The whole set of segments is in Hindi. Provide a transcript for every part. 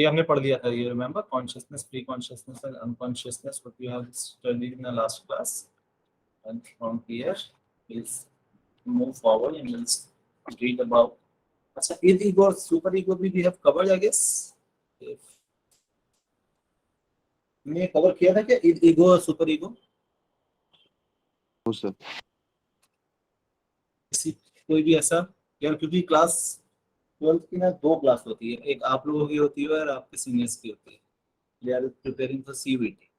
ये हमने पढ़ लिया था, ये remember consciousness, pre consciousness and unconsciousness, what you have studied in the last class, and from here please move forward and let's read about. अच्छा, id ego और सुपर ईगो भी we have covered I guess. हमने कवर किया था क्या id ego और सुपर ईगो? सर कोई भी ऐसा यार, क्योंकि क्लास 12th की ना 2 क्लास होती है, एक आप लोगों की होती है और आपके सीनियर्स की होती है. They are preparing for CBT.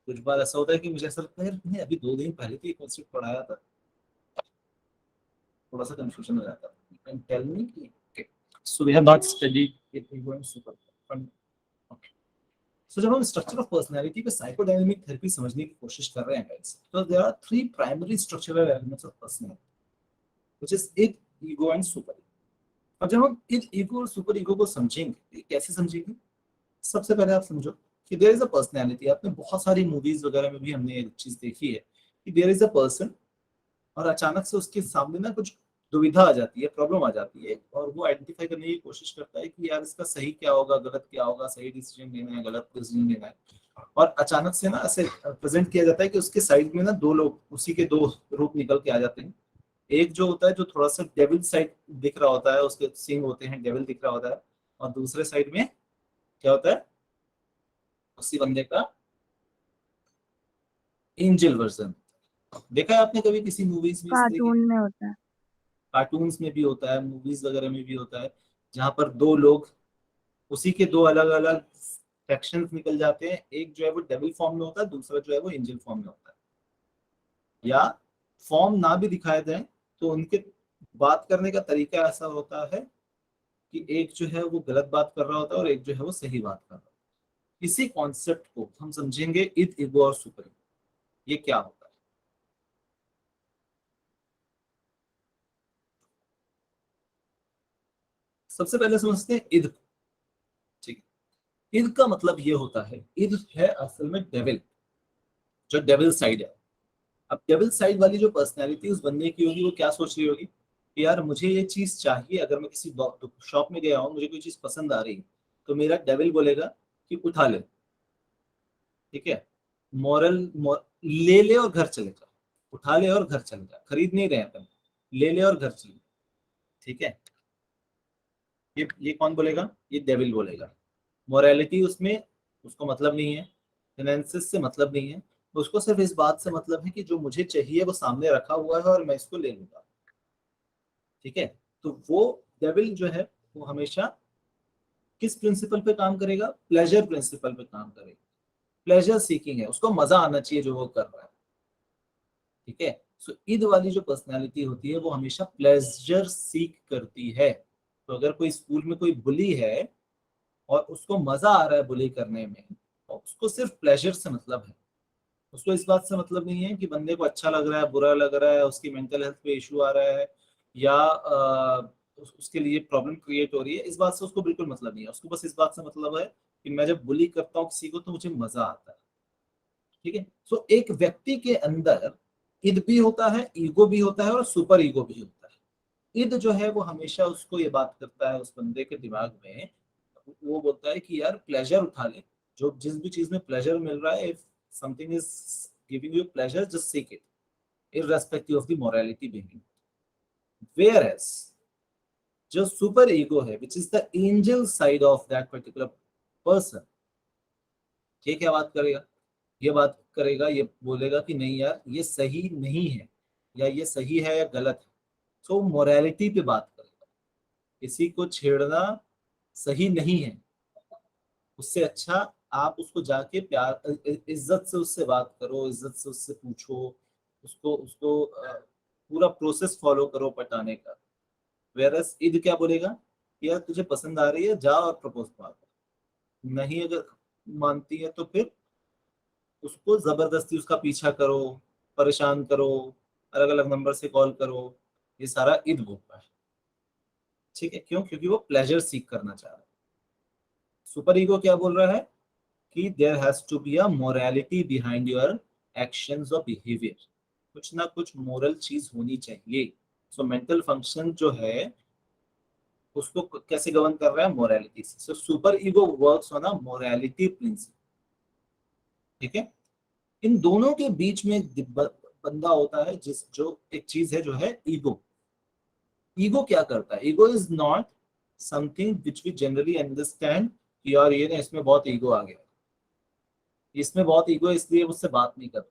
कुछ बार ऐसा होता है कि मुझे ऐसा लगता है यार मैंने अभी 2 दिन पहले तो ये कॉन्सेप्ट पढ़ाया था, थोड़ा सा कंफ्यूजन हो जाता है. एंड टेल मी कि so we have not studied it in going super. So जब हम स्ट्रक्चर ऑफ पर्सनालिटी पे साइकोडायनामिक थेरेपी समझने की कोशिश कर रहे हैं गाइस, तो there are 3 primary structural elements of personality which is id, ego and super. अब जब हम इड, ईगो और सुपर ईगो को समझेंगे, कैसे समझेंगे? सबसे पहले आप समझो कि देयर इज अ पर्सनालिटी. आपने बहुत सारी मूवीज वगैरह में भी हमने एक चीज देखी है कि देयर इज अ पर्सन और अचानक से उसके सामने ना कुछ दुविधा आ जाती है, प्रॉब्लम आ जाती है, और वो आइडेंटिफाई करने की कोशिश करता है कि यार इसका सही क्या होगा, गलत क्या होगा, सही डिसीजन लेना है, गलत डिसीजन लेना है. और अचानक से ना ऐसे प्रेजेंट किया जाता है कि उसके साइड में ना 2 लोग, उसी के 2 रूप निकल के आ जाते हैं. एक जो होता है जो थोड़ा सा डेविल साइड दिख रहा होता है, उसके सिंग होते हैं, डेविल दिख रहा होता है. और दूसरे साइड में क्या होता है, उसी बंदे का एंजल वर्जन. देखा है आपने कभी किसी मूवीज में इस तरीके? कार्टून में होता है. कार्टून्स में भी होता है, मूवीज वगैरह में भी होता है, जहाँ पर 2 लोग, उसी के 2 अलग अलग सेक्शंस निकल जाते हैं. एक जो है वो डेविल फॉर्म में होता है, दूसरा जो है वो एंजल फॉर्म में होता है. या फॉर्म ना भी दिखाए जाए तो उनके बात करने का तरीका ऐसा होता है कि एक जो है वो गलत बात कर रहा होता है और एक जो है वो सही बात कर रहा होता है. इसी कॉन्सेप्ट को हम समझेंगे इद, ईगो और सुपर ईगो. ये क्या होता है? सबसे पहले समझते हैं इद. ठीक है, इद का मतलब ये होता है, इद है असल में डेविल, जो डेविल साइड है. अब डेविल साइड वाली जो पर्सनैलिटी उस बंदे की होगी, वो क्या सोच रही होगी कि यार मुझे ये चीज चाहिए, अगर मैं किसी शॉप में गया हूँ, मुझे कोई चीज पसंद आ रही है, तो मेरा डेविल बोलेगा कि उठा ले. ठीक है, ले ले और घर चले जा. उठा ले और घर चले जा, खरीद नहीं रहे हैं अपन, ले ले और घर चले. ठीक है, ये कौन बोलेगा? ये डेविल बोलेगा. मोरालिटी उसमें उसको मतलब नहीं है, फाइनेंसिस से मतलब नहीं है, उसको सिर्फ इस बात से मतलब है कि जो मुझे चाहिए वो सामने रखा हुआ है और मैं इसको ले लूंगा. ठीक है, तो वो डेविल जो है वो हमेशा किस प्रिंसिपल पे काम करेगा? प्लेजर प्रिंसिपल पे काम करेगा. प्लेजर सीकिंग है, उसको मजा आना चाहिए जो वो कर रहा है. ठीक है, सो ईद वाली जो पर्सनालिटी होती है वो हमेशा प्लेजर सीक करती है. तो अगर कोई स्कूल में कोई बुली है और उसको मजा आ रहा है बुली करने में, और उसको सिर्फ प्लेजर से मतलब है, उसको इस बात से मतलब नहीं है कि बंदे को अच्छा लग रहा है, बुरा लग रहा है, उसकी मेंटल हेल्थ पे इशू आ रहा है, या उसके लिए प्रॉब्लम क्रिएट हो रही है. इस बात से उसको बिल्कुल मतलब नहीं है. उसको बस इस बात से मतलब है कि मैं जब बुली करता हूँ किसी को तो मुझे मजा आता है. ठीक है, सो एक व्यक्ति के अंदर इद भी होता है, ईगो भी होता है और सुपर ईगो भी होता है. इद जो है वो हमेशा उसको ये बात करता है उस बंदे के दिमाग में, वो बोलता है कि यार प्लेजर उठा ले, जो जिस भी चीज में प्लेजर मिल रहा है, if something is giving you pleasure, just seek it irrespective of the morality behind it. Whereas जो सुपर ईगो है, which is the angel side of that particular person, ये क्या बात करेगा? ये बात करेगा, ये बोलेगा कि नहीं यार ये सही नहीं है, या ये सही है या गलत है. तो मोरालिटी पे बात करेगा. किसी को छेड़ना सही नहीं है, उससे अच्छा आप उसको जाके प्यार इज्जत से उससे बात करो, इज्जत से उससे पूछो, उसको उसको पूरा प्रोसेस फॉलो करो पटाने का. वेरस ईद क्या बोलेगा कि यार तुझे पसंद आ रही है, जा और प्रपोज मार. नहीं अगर मानती है तो फिर उसको जबरदस्ती उसका पीछा करो, परेशान करो, अलग अलग नंबर से कॉल करो. ये सारा ईद बोलता है. ठीक है, क्यों? क्योंकि वो प्लेजर सीख करना चाह रहा है. सुपर ईगो क्या बोल रहा है कि there has to be a morality behind your actions और बिहेवियर. कुछ ना कुछ मोरल चीज होनी चाहिए. सो मेंटल फंक्शन जो है उसको कैसे गवर्न कर रहा है, मोरालिटी से। So super ego works on a morality principle, ठीक है। इन दोनों के बीच में एक बंदा होता है जिस जो एक चीज है जो है ईगो। ईगो क्या करता है, ego is not something which we generally understand कि यार ये ना इसमें बहुत ईगो आ गया, इसमें बहुत ईगो है इसलिए मुझसे बात नहीं कर,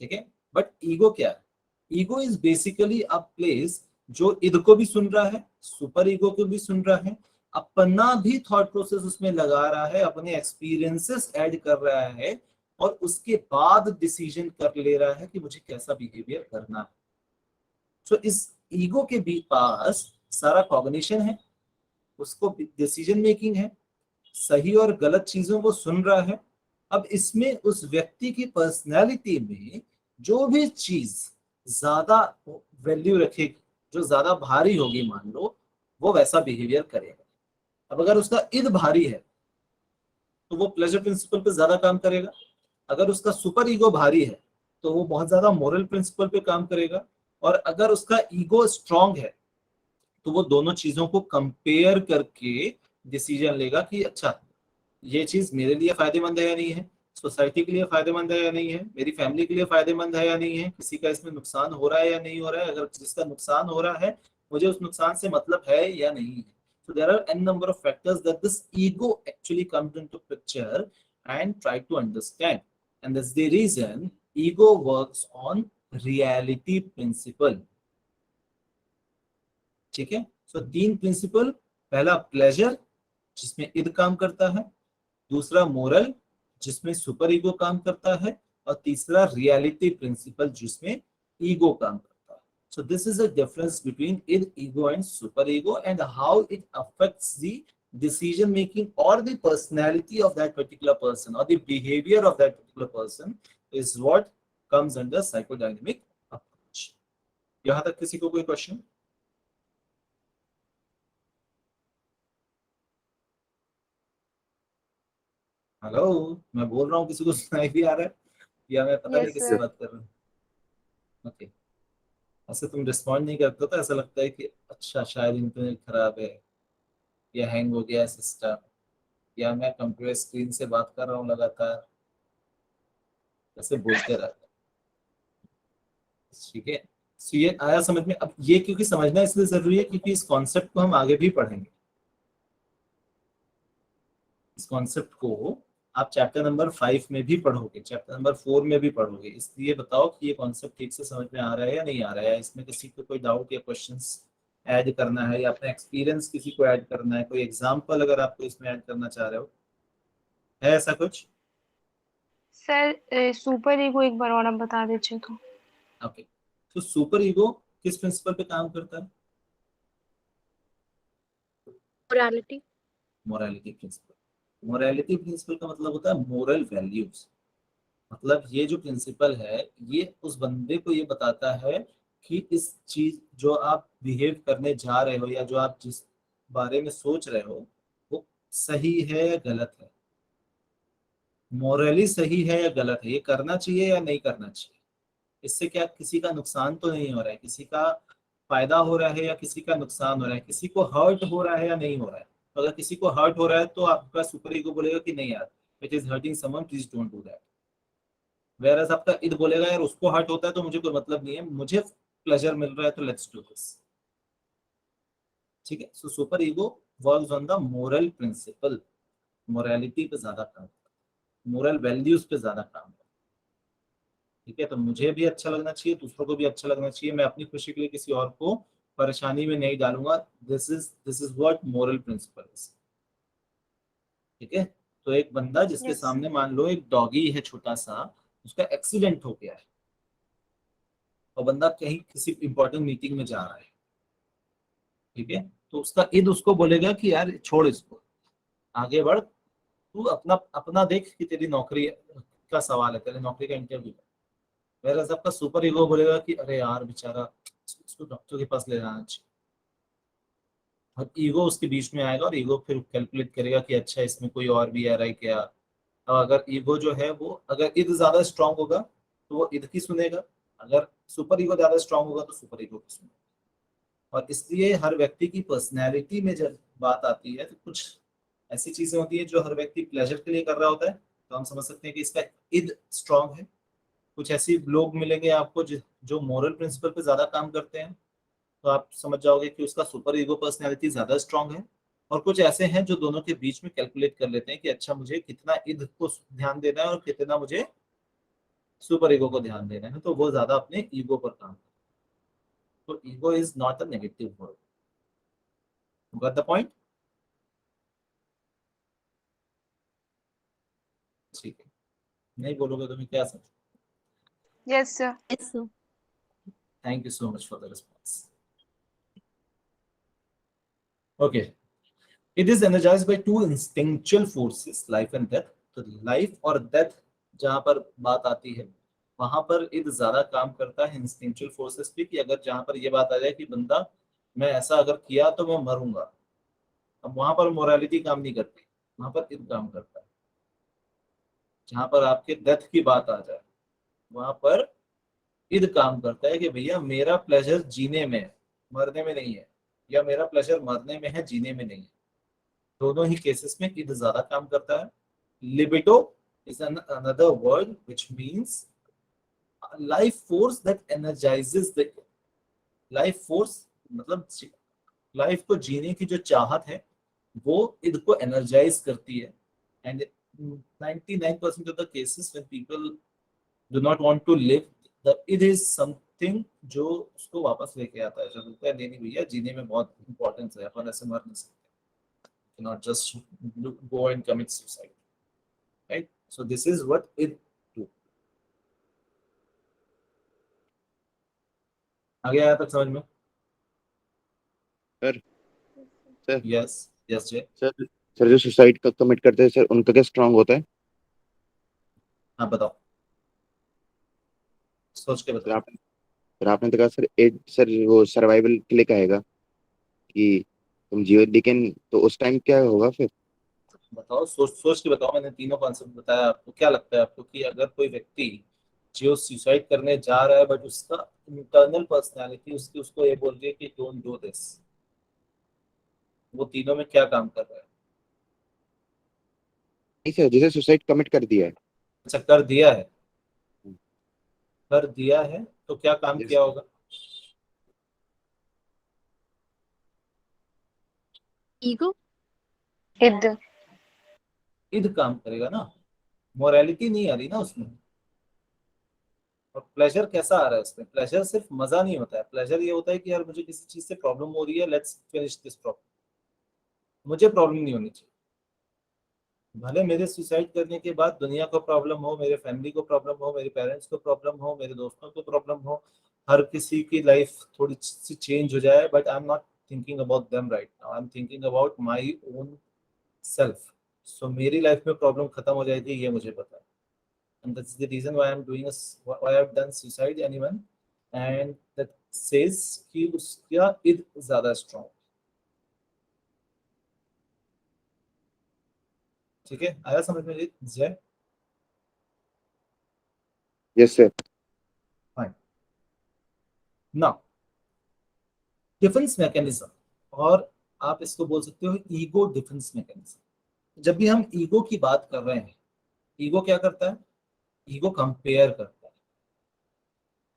ठीक है। बट ईगो क्या है, ego is basically a place जो ईद को भी सुन रहा है, सुपर ईगो को भी सुन रहा है, अपना भी थॉट प्रोसेस उसमें लगा रहा है, अपने एक्सपीरियंसेस ऐड कर रहा है, और उसके बाद डिसीजन कर ले रहा है कि मुझे कैसा बिहेवियर करना है। सो इस ईगो के भी पास सारा कॉग्निशन है, उसको डिसीजन मेकिंग है, सही और गलत चीजों को सुन रहा है। अब इसमें उस व्यक्ति की पर्सनैलिटी में जो भी चीज ज्यादा वैल्यू रखेगी, जो ज्यादा भारी होगी मान लो, वो वैसा बिहेवियर करेगा। अब अगर उसका इद भारी है तो वो प्लेजर प्रिंसिपल पे ज्यादा काम करेगा, अगर उसका सुपर ईगो भारी है तो वो बहुत ज्यादा मोरल प्रिंसिपल पे काम करेगा, और अगर उसका ईगो स्ट्रांग है तो वो दोनों चीजों को कंपेयर करके डिसीजन लेगा कि अच्छा ये चीज मेरे लिए फायदेमंद है या नहीं है, सोसाइटी के लिए फायदेमंद है या नहीं है, मेरी फैमिली के लिए फायदेमंद है या नहीं है, किसी का इसमें नुकसान हो रहा है या नहीं हो रहा है, अगर जिसका नुकसान हो रहा है मुझे उस नुकसान से मतलब है या नहीं है। So there are n number of factors that this ego actually comes into picture and try to understand, and that's the reason ego works on reality principle, ठीक है। सो तीन प्रिंसिपल, पहला प्लेजर जिसमें इद काम करता है, दूसरा मोरल जिसमें सुपर ईगो काम करता है, और तीसरा रियलिटी प्रिंसिपल जिसमें ईगो काम करता है। So this is a difference between id, ego and super ego, and how it affects the decision making or the personality of that particular person or the behavior of that particular person is what comes under psychodynamic approach. यहां तक किसी को कोई क्वेश्चन? हेलो, मैं बोल रहा हूँ किसी को सुनाई भी आ रहा है, या मैं पता नहीं यस किससे सर। बात कर रहा हूँ? ओके। ऐसे तुम रिस्पॉन्ड नहीं करते तो ऐसा लगता है कि अच्छा शायद इंटरनेट खराब है, या हैंग हो गया है सिस्टम, या मैं कंप्यूटर स्क्रीन से बात कर रहा हूँ लगातार, ऐसे बोलते रहते हैं, ठीक है। तो ये आया समझ में? अब ये क्योंकि समझना इसलिए जरूरी है क्योंकि इस कॉन्सेप्ट को हम आगे भी पढ़ेंगे। इस कॉन्सेप्ट को आप चैप्टर नंबर 5 में भी पढ़ोगे, चैप्टर नंबर 4 में भी पढ़ोगे, इसलिए बताओ कि ये कॉन्सेप्ट ठीक से समझ में आ रहा है या नहीं आ रहा है, इसमें किसी को कोई डाउट या क्वेश्चंस ऐड करना है, या अपना एक्सपीरियंस किसी को ऐड करना है, कोई एग्जांपल अगर आपको इसमें ऐड करना चाह रहे हो, है ऐसा कुछ? सर सुपर ईगो एक बार और आप बता दीजिए तो। ओके। तो सुपर ईगो किस प्रिंसिपल पे काम करता है? Morality. Morality principle. Morality principle का मतलब होता है मोरल वैल्यूज। मतलब ये जो प्रिंसिपल है ये उस बंदे को ये बताता है कि इस चीज जो आप बिहेव करने जा रहे हो, या जो आप जिस बारे में सोच रहे हो, वो सही है या गलत है, मोरली सही है या गलत है, ये करना चाहिए या नहीं करना चाहिए, इससे क्या किसी का नुकसान तो नहीं हो रहा है, किसी का फायदा हो रहा है या किसी का नुकसान हो रहा है, किसी को हर्ट हो रहा है या नहीं हो रहा है। तो अगर किसी को हर्ट हो रहा है तो आपका सुपर ईगो बोलेगा कि नहीं यार, it is hurting someone, please don't do that. Whereas आपका ईद बोलेगा यार उसको हर्ट होता है तो मुझे कोई मतलब नहीं है, मुझे प्लेजर मिल रहा है तो लेट्स डू दिस, ठीक है। So super ego works on the moral principle, morality पे ज्यादा काम, मोरल वैल्यूज पे ज्यादा काम, ठीक है। तो मुझे भी अच्छा लगना चाहिए, दूसरों को भी अच्छा लगना चाहिए, मैं अपनी खुशी के लिए किसी और को परेशानी में नहीं डालूंगा। This is what moral principle is, ठीक है। तो एक बंदा जिसके यस। सामने मान लो एक डॉगी है छोटा सा, उसका एक्सीडेंट हो गया है, और बंदा कहीं किसी इंपॉर्टेंट मीटिंग में जा रहा है, ठीक है। तो उसका ईद उसको बोलेगा कि यार छोड़ इसको, आगे बढ़, तू अपना अपना देख कि तेरी नौकरी का सवाल है, तेरी नौकरी का इंटरव्यू है। मेरा सबका सुपर ईगो बोलेगा कि अरे यार बेचारा, इसको डॉक्टर के पास ले जाना चाहिए, और ईगो उसके बीच में आएगा, और ईगो फिर कैलकुलेट करेगा कि अच्छा इसमें कोई और भी आ रहा है क्या। अब अगर ईगो जो है वो, अगर ईद ज्यादा स्ट्रांग होगा तो वो ईद की सुनेगा, अगर सुपर ईगो ज्यादा स्ट्रांग होगा तो सुपर ईगो की सुनेगा। और इसलिए हर व्यक्ति की पर्सनैलिटी में जब बात आती है तो कुछ ऐसी चीजें होती है जो हर व्यक्ति प्लेजर के लिए कर रहा होता है, तो हम समझ सकते हैं कि इसका इद स्ट्रांग है। कुछ ऐसे लोग मिलेंगे आपको जो मोरल प्रिंसिपल पे ज्यादा काम करते हैं, तो आप समझ जाओगे कि उसका सुपर ईगो पर्सनैलिटी ज्यादा स्ट्रांग है। और कुछ ऐसे हैं जो दोनों के बीच में कैलकुलेट कर लेते हैं कि अच्छा मुझे कितना ईद को ध्यान देना है और कितना मुझे सुपर ईगो को ध्यान देना है, तो वो ज्यादा अपने ईगो पर काम करते हैं। तो ego is not a negative word. Got the point? ठीक है, नहीं बोलोगे तो मैं क्या समझ। Yes, sir. Yes, sir. Thank you so much for the response. Okay, it is energised by two instinctual forces, life and death. तो लाइफ और डेथ जहां पर बात आती है वहां पर इद ज्यादा काम करता है इंस्टिंक्चुअल फोर्सेस पे, कि अगर जहां पर ये बात आ जाए कि बंदा मैं ऐसा अगर किया तो मैं मरूंगा, अब वहां पर मोरालिटी काम नहीं करती, वहां पर इद काम करता है। जहां पर आपके डेथ की बात आ जाए वहां पर इद काम करता है कि भैया मेरा प्लेजर जीने में है, मरने में नहीं है, या मेरा प्लेजर मरने में है, जीने में नहीं है। दोनों ही केसेस में ईद ज्यादा काम करता है। Libido is another word which means life force that energizes the life force, मतलब लाइफ को जीने की जो चाहत है वो ईद को एनर्जाइज करती है। And 99% of the cases when people do not want to live, the id is something जो उसको वापस लेके आता है, जो बोलता है नहीं नहीं भैया जीने में बहुत इंपॉर्टेंस है, अपन ऐसे मर नहीं सकते, not just go and commit suicide, right? So this is what it do. आगे आया तक समझ में? सर सर यस यस जय। सर सर जो सुसाइड का कमिट करते हैं सर उनका क्या स्ट्रांग होता है? हाँ बताओ, सोच के सर बताओ। आपने तो कहा सर एड सर वो सर्वाइवल के लिए कहेगा कि तुम जियो, लेकिन तो उस टाइम क्या होगा फिर? बताओ, सोच सोच के बताओ। मैंने तीनों कॉन्सेप्ट बताया आपको। क्या लगता है आपको कि अगर कोई व्यक्ति जो सुसाइड करने जा रहा है बट उसका इंटरनल पर्सनालिटी उसकी उसको ये बोल रही है कि डोंट डू दिस, वो तीनों में क्या काम कर रहा है? नहीं सर, जैसे सुसाइड कमिट कर दिया है। अच्छा कर दिया है, कर दिया है तो क्या काम Yes. किया होगा? Ego? Id. ईद काम करेगा ना, मोरालिटी नहीं आ रही ना उसमें। और प्लेजर कैसा आ रहा है उसमें? प्लेजर सिर्फ मजा नहीं होता है, प्लेजर ये होता है कि यार मुझे किसी चीज से प्रॉब्लम हो रही है, लेट्स फिनिश दिस प्रॉब्लम, मुझे प्रॉब्लम नहीं होनी चाहिए। भले मेरे सुसाइड करने के बाद दुनिया को प्रॉब्लम हो, मेरे फैमिली को प्रॉब्लम हो, मेरे पेरेंट्स को प्रॉब्लम हो, मेरे दोस्तों को प्रॉब्लम हो, हर किसी की लाइफ थोड़ी सी चेंज हो जाए, but I am not thinking about them right now, I am thinking about my own self. So मेरी लाइफ में प्रॉब्लम खत्म हो जाएगी, ये मुझे पता है। and that's the reason why I'm doing why I've done suicide anyone, and that says कि उसका id ज्यादा strong। ठीक है, आया समझ में जय? Yes sir. Fine. Now defence mechanism, और आप इसको बोल सकते हो ईगो डिफेंस मैकेनिज्म। जब भी हम ईगो की बात कर रहे हैं, ईगो क्या करता है? ईगो कंपेयर करता है।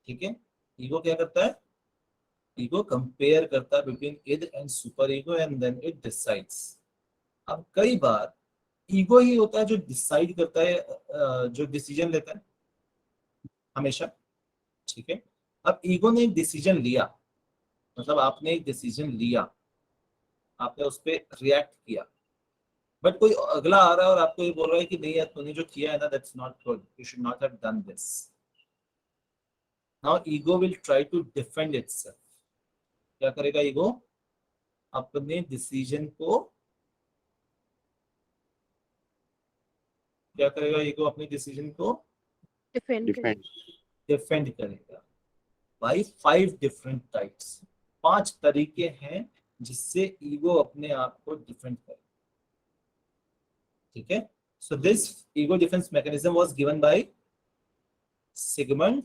ठीक है, ईगो क्या करता है? ईगो कंपेयर करता है between id and super ego, and then it decides. अब कई बार ईगो ही होता है जो डिसाइड करता है, जो डिसीजन लेता है हमेशा। ठीक है, अब ईगो ने एक डिसीजन लिया, मतलब आपने एक डिसीजन लिया, आपने उस पर रिएक्ट किया, बट कोई अगला आ रहा है और आपको ये बोल रहा है कि नहीं यार तूने जो किया है ना, that's not good, you should not have done this. Now ego will try to defend itself. क्या करेगा ईगो? अपने डिसीजन को क्या करेगा ईगो? अपने डिसीजन को Defend करे. डिफेंड। डिफेंड करेगा बाई 5 डिफरेंट टाइप्स। 5 तरीके हैं जिससे ईगो अपने आप को डिफेंड करे। ठीक है, so this ego defence mechanism was given by Sigmund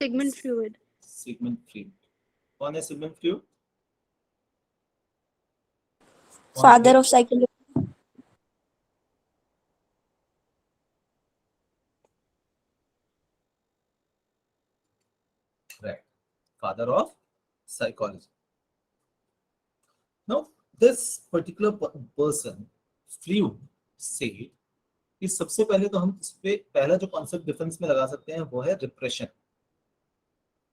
Sigmund Freud. Sigmund Freud. कौन है Sigmund Freud? Father of psychology. Right. Father of psychology. Now, this particular person, Freud, said कि सबसे पहले तो हम इस पे पहला जो कॉन्सेप्ट डिफेंस में लगा सकते हैं वो है रिप्रेशन।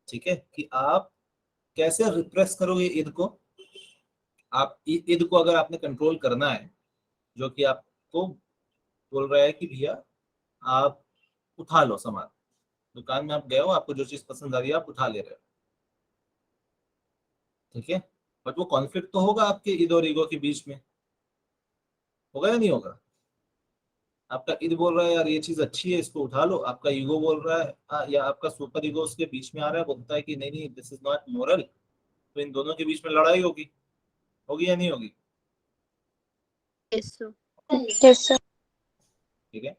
ठीक है, कि आप कैसे रिप्रेस करोगे ईद को। आप ईद को अगर आपने कंट्रोल करना है, जो कि आपको बोल रहा है कि भैया आप उठा लो सामान, दुकान में आप गए हो, आपको जो चीज पसंद आ रही है आप उठा ले रहे हो, ठीक है, बट वो कॉन्फ्लिक्ट तो होगा आपके ईद और ईगो के बीच में, होगा या नहीं होगा? आपका ईद बोल रहा है यार ये चीज अच्छी है इसको उठा लो, आपका ईगो बोल रहा है या आपका सुपर ईगो उसके बीच में आ रहा है, बोलता है कि नहीं नहीं दिस इज नॉट मोरल, तो इन दोनों के बीच में लड़ाई होगी, होगी या नहीं होगी? Yes, sir. Yes, sir. ठीक है,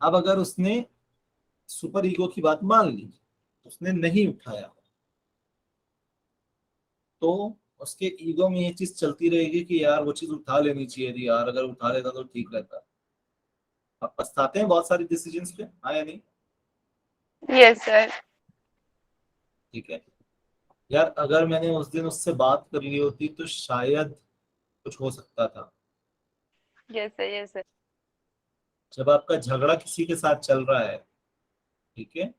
अब अगर उसने सुपर ईगो की बात मान ली, उसने नहीं उठाया, तो उसके ईगो में ये चीज चलती रहेगी कि यार वो चीज उठा लेनी चाहिए थी यार, अगर उठा लेता तो ठीक रहता। अब पछताते हैं बहुत सारे डिसीजंस पे, हाँ या नहीं? Yes, sir. ठीक है यार, अगर मैंने उस दिन उससे बात कर ली होती तो शायद कुछ हो सकता था। Yes, sir. Yes, sir. जब आपका झगड़ा किसी के साथ चल रहा है, ठीक है,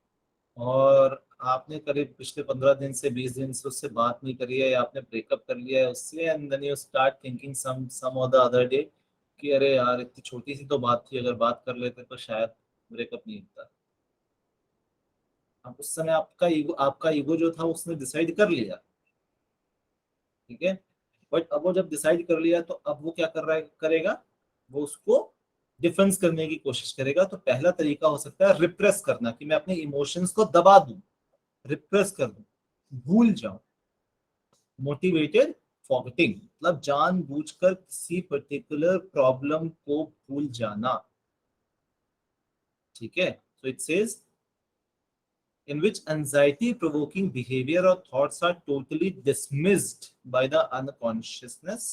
और आपने करीब पिछले 15 दिन से 20 दिन से उससे बात नहीं करी है, या आपने ब्रेकअप कर लिया है उससे, and then you start thinking some of the other day कि अरे यार इतनी छोटी सी तो बात थी, अगर बात कर लेते तो शायद ब्रेकअप नहीं होता। अब उस समय आपका ईगो जो था उसने डिसाइड कर लिया, ठीक है, बट अब वो जब डिसाइड कर लिया तो अब वो क्या करेगा, वो उसको डिफेंस करने की कोशिश करेगा। तो पहला तरीका हो सकता है रिप्रेस करना, कि मैं अपने इमोशंस को दबा दूं, रिप्रेस कर दूं, भूल जाऊं। मोटिवेटेड फॉरगेटिंग मतलब जानबूझकर किसी पर्टिकुलर प्रॉब्लम को भूल जाना, ठीक है। So it says in which anxiety provoking behavior or thoughts are totally dismissed by the unconsciousness,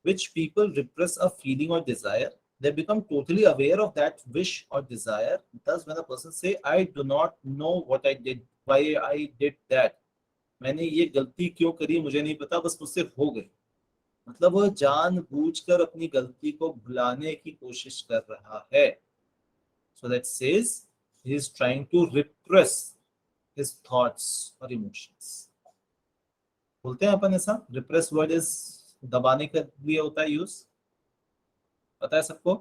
which people repress a feeling or desire. They become totally aware of that wish or desire. Thus, when a person say, I do not know what I did, why I did that, मैंने ये गलती क्यों करी मुझे नहीं पता, बस मुझसे हो गई, मतलब वो जानबूझकर अपनी गलती को भुलाने की कोशिश कर रहा है। So that says he is trying to repress his thoughts or emotions. बोलते हैं अपन ऐसा, repress word is दबाने के लिए होता है यूज, पता है सबको?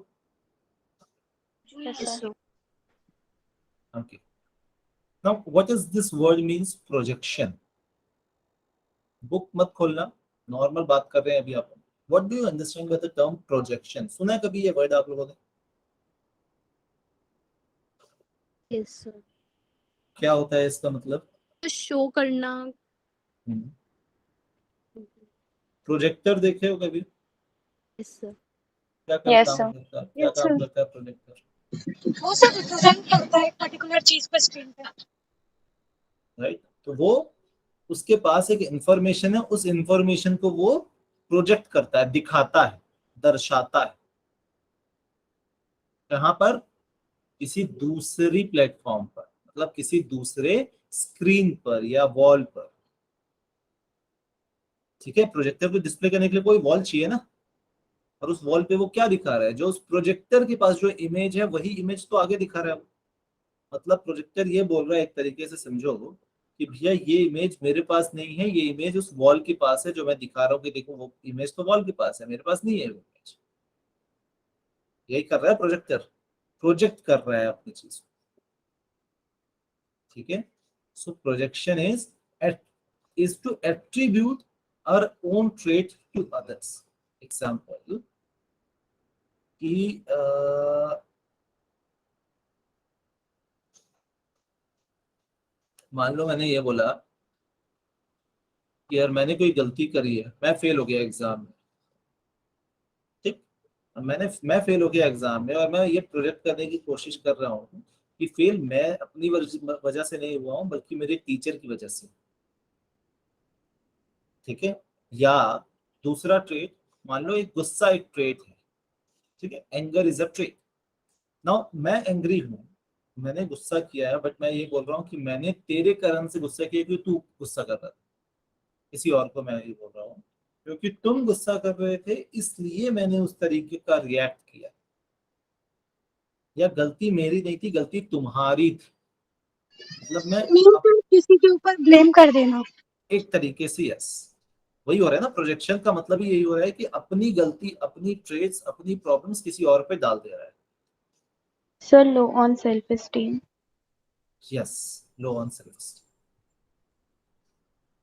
Yes, Yes, sir. sir. Okay. Now what does this word means? Projection. Book मत खोलना, नॉर्मल बात कर रहे हैं अभी आप। What do you understand by the term projection? सुना है कभी ये वर्ड आप लोगों ने? Yes, sir. क्या होता है इसका मतलब? तो शो करना। प्रोजेक्टर देखे हो कभी? Yes, sir. क्या Yes, काम sir. करता है, क्या Yes, काम sir. करता है प्रोजेक्टर? वो सब रिप्रेजेंट करता है एक पर्टिकुलर चीज पे स्क्रीन पे। राइट, तो वो उसके पास एक इंफॉर्मेशन है, उस इंफॉर्मेशन को वो प्रोजेक्ट करता है, दिखाता है, दर्शाता है। कहां पर? किसी दूसरी प्लेटफॉर्म पर, मतलब किसी दूसरे स्क्रीन पर या वॉल पर, ठीक है। प्रोजेक्टर को डिस्प्ले करने के लिए कोई वॉल चाहिए ना, और उस वॉल पे वो क्या दिखा रहा है, जो उस प्रोजेक्टर के पास जो इमेज है वही इमेज तो आगे दिखा रहा है। मतलब प्रोजेक्टर ये बोल रहा है, एक तरीके से समझो कि भैया ये इमेज मेरे पास नहीं है, ये इमेज उस वॉल के पास है जो मैं दिखा रहा हूँ कि देखो वो इमेज तो वॉल के पास है, मेरे पास नहीं है वो इमेज। यही कर रहा है प्रोजेक्टर, प्रोजेक्ट कर रहा है अपनी चीज, ठीक है। So projection is to attribute our own trait to others. Example कि मान लो मैंने ये बोला कि यार मैंने कोई गलती करी है, मैं फेल हो गया एग्जाम में, ठीक, मैं फेल हो गया एग्जाम में, और मैं ये प्रोजेक्ट करने की कोशिश कर रहा हूँ कि फेल मैं अपनी वजह से नहीं हुआ हूं बल्कि मेरे टीचर की वजह से। ठीक है, या दूसरा ट्रेट, मान लो एक गुस्सा एक ट्रेट है, ठीक है, anger is a trait. Now मैं एंग्री हूं, मैंने गुस्सा किया है, बट मैं ये बोल रहा हूँ कि मैंने तेरे कारण से गुस्सा किया क्योंकि तू गुस्सा कर रहा था। किसी और को मैं ये बोल रहा हूँ क्योंकि तुम गुस्सा कर रहे थे इसलिए मैंने उस तरीके का रिएक्ट किया, या गलती मेरी नहीं थी, गलती तुम्हारी थी। मतलब मैं मीन्स किसी के ऊपर ब्लेम कर देना। एक तरीके से यस, वही हो रहा है ना, प्रोजेक्शन का मतलब ही यही हो रहा है कि अपनी गलती, अपनी ट्रेड्स, अपनी प्रॉब्लम्स किसी और पे डाल दे रहा है। Sir, low on self-esteem. Yes, low on self esteem।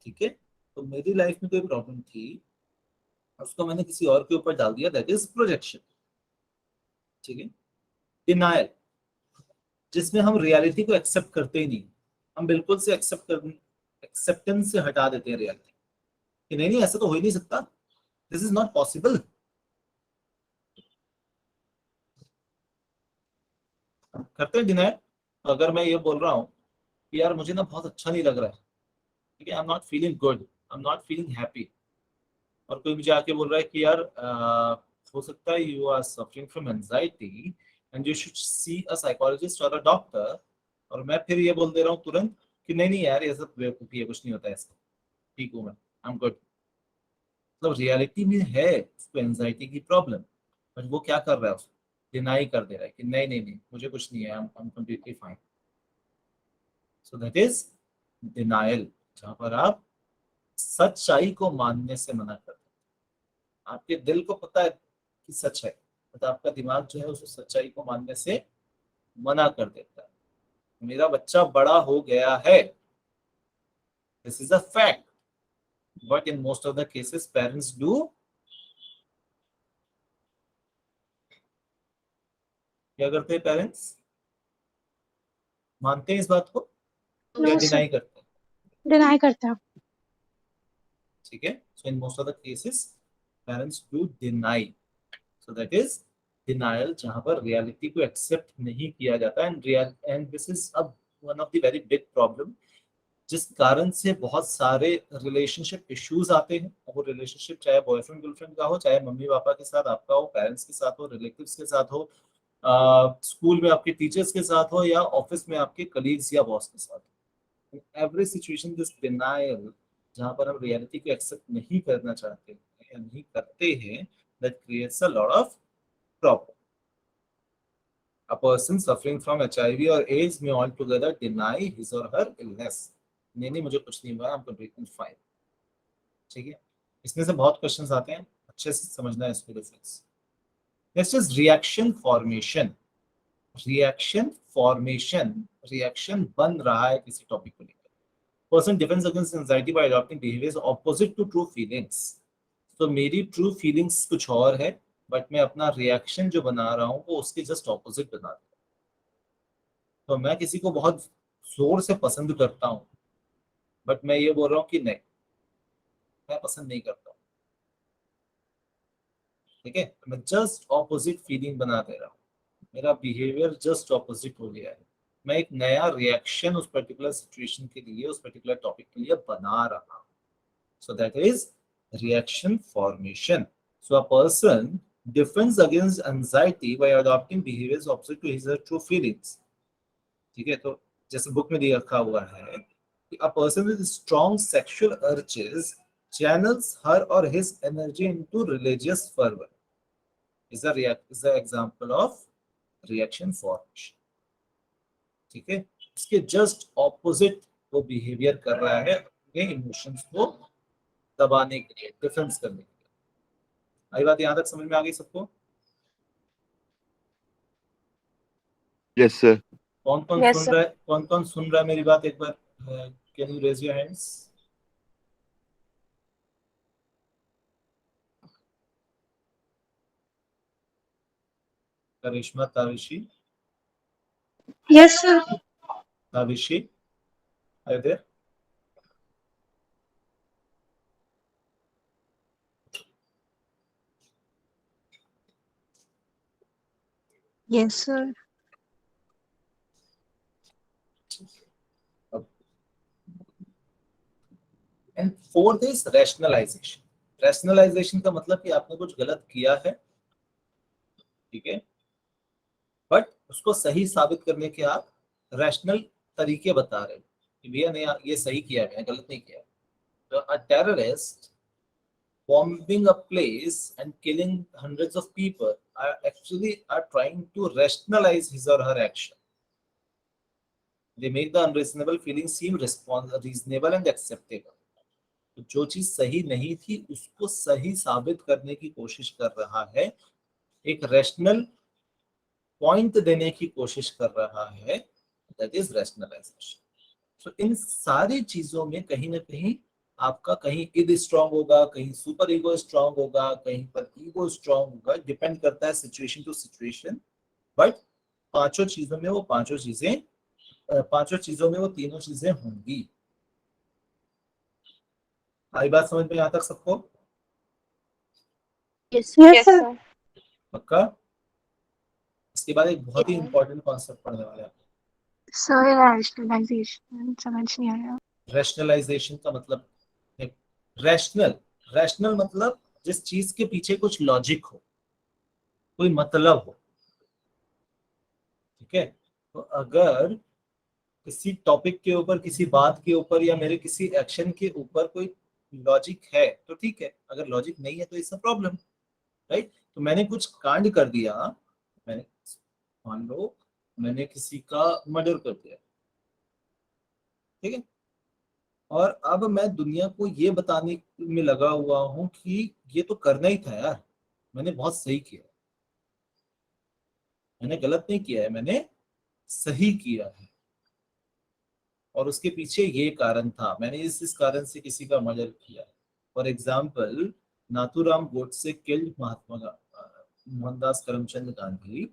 ठीक है, तो मेरी लाइफ में कोई प्रॉब्लम थी, उसको मैंने किसी और के ऊपर डाल दिया, दैट इज प्रोजेक्शन। ठीक है, डिनायल, जिसमें हम रियलिटी को एक्सेप्ट करते ही नहीं, हम बिल्कुल से एक्सेप्टेंस से हटा देते हैं रियलिटी कि नहीं नहीं ऐसा तो हो ही नहीं सकता, दिस इज नॉट पॉसिबल। करते हैं डिनायल। अगर मैं ये बोल रहा हूँ कि यार मुझे ना बहुत अच्छा नहीं लग रहा है, ठीक है, आई am not feeling good, I am not feeling happy, और कोई मुझे आके बोल रहा है कि यार हो सकता है you are suffering from anxiety and you should see a psychologist और अ डॉक्टर, और मैं फिर ये बोल दे रहा हूँ तुरंत कि नहीं नहीं यार ये सब बेवकूफी है, कुछ नहीं होता है ऐसा, ठीक हूँ मैं, आई एम गुड। मतलब रियलिटी में है उसको एंजाइटी की प्रॉब्लम, बट वो क्या कर रहा है, उसको डिनाई कर दे रहा है कि नहीं नहीं नहीं मुझे कुछ नहीं है, I am completely fine. So that is denial, जहां पर आप सच्चाई को मानने से मना करते हैं। आपके दिल को पता है कि सच है, बट आपका दिमाग जो है उस सच्चाई को मानने से मना कर देता है। मेरा बच्चा बड़ा हो गया है, this is a fact, but in most of the cases parents do क्या करते हैं, पेरेंट्स मानते हैं इस बात को या नो सर, डिनाई करते हैं। डिनाई करता है। ठीक है, so in most of the cases parents do deny, so that is denial, जहां पर रियलिटी को एक्सेप्ट नहीं किया जाता, एंड दिस इज अब one of the very big problem, जिस कारण से बहुत सारे रिलेशनशिप इश्यूज आते हैं। वो रिलेशनशिप चाहे बॉयफ्रेंड गर्लफ्रेंड का हो, चाहे मम्मी पापा के साथ आपका हो, पेरेंट्स के साथ हो, रिलेटिव्स के साथ हो, स्कूल में आपके टीचर्स के साथ हो, या ऑफिस में आपके कलीग्स या बॉस के साथ हो। एवरी सिचुएशन दिस डिनायल, जहां पर हम रियलिटी को एक्सेप्ट नहीं करना चाहते हैं या नहीं करते हैं, that creates a lot of problem. A person suffering from HIV or AIDS may altogether deny his or her illness. नहीं नहीं मुझे कुछ नहीं हुआ, आई एम कंप्लीटली फाइन। ठीक है, इसमें से बहुत क्वेश्चंस आते हैं, अच्छे से समझना है इसको difference. Next is reaction formation. Reaction formation, reaction बन रहा है किसी टॉपिक को लेकर। Person defence against anxiety by adopting behaviours opposite to true feelings. तो मेरी ट्रू फीलिंग्स कुछ और है, बट मैं अपना रिएक्शन जो बना रहा हूँ वो उसके जस्ट ऑपोजिट बना रहा हूँ। तो मैं किसी को बहुत जोर से पसंद करता हूँ, बट मैं ये बोल रहा हूँ कि नहीं मैं पसंद नहीं करता हूँ। ठीक है, तो मैं जस्ट ऑपोजिट फीलिंग बना दे रहा हूँ, मेरा बिहेवियर जस्ट ऑपोजिट हो गया है। मैं एक नया रिएक्शन उस पर्टिकुलर सिचुएशन के लिए, उस पर्टिकुलर टॉपिक के लिए बना रहा हूँ। So that is reaction formation. So a person defence against anxiety by adopting behaviours opposite to his true feelings. ठीक है, तो जैसे बुक में दिया रखा हुआ है कि a person with strong sexual urges channels her or his energy into religious fervor is a example of reaction formation। ठीक है, इसके जस्ट ऑपोजिट वो बिहेवियर कर रहा है अपने इमोशंस को दबाने के लिए, डिफेंस करने के लिए। आई बात यहाँ तक समझ में आ गई सबको? Yes sir. कौन कौन Yes, सुन sir. रहा है, कौन कौन सुन रहा है मेरी बात? एक बार can you raise your hands? Karishma, Tavishi, yes sir. Tavishi, are you there? Yes sir. And fourth is rationalisation. Rationalisation का मतलब कि आपने कुछ गलत किया है, ठीक है, बट उसको सही साबित करने के आप रैशनल तरीके बता रहे हो कि भैया नहीं ये सही किया है, मैंने गलत नहीं किया. तो a terrorist bombing a place and killing hundreds of people are trying to rationalize his or her action. They make the unreasonable feelings seem reasonable and acceptable. तो जो चीज सही नहीं थी उसको सही साबित करने की कोशिश कर रहा है, एक रैशनल पॉइंट देने की कोशिश कर रहा है, दैट इज रैशनलाइजेशन. सो इन सारी चीजों में कहीं ना कहीं आपका कहीं इड स्ट्रांग होगा, कहीं सुपर ईगो स्ट्रांग होगा, कहीं पर ईगो स्ट्रांग होगा, डिपेंड करता है सिचुएशन टू सिचुएशन. बट पांचों चीजों में वो तीनों चीजें होंगी. आई बात समझ में यहाँ तक सबको? Yes. Yes, sir. पक्का? इसके बाद एक बहुत ही इंपॉर्टेंट कॉन्सेप्ट पढ़ने वाले हैं. सर रैशनलाइजेशन समझ नहीं आया. रैशनलाइजेशन का मतलब, रैशनल मतलब जिस चीज के पीछे कुछ लॉजिक हो, कोई मतलब हो, ठीक है. तो अगर किसी टॉपिक के ऊपर, किसी बात के ऊपर या मेरे किसी एक्शन के ऊपर कोई लॉजिक है तो ठीक है, अगर लॉजिक नहीं है तो इट्स अ प्रॉब्लम, राइट. तो मैंने कुछ कांड कर दिया, मैंने मान लो मैंने किसी का मर्डर कर दिया, ठीक है, और अब मैं दुनिया को ये बताने में लगा हुआ हूं कि ये तो करना ही था यार, मैंने बहुत सही किया, मैंने गलत नहीं किया है, मैंने सही किया है, और उसके पीछे ये कारण था, मैंने इस कारण से किसी का मर्डर किया. For example, Nathuram Godse killed Mohandas Karamchand Gandhi,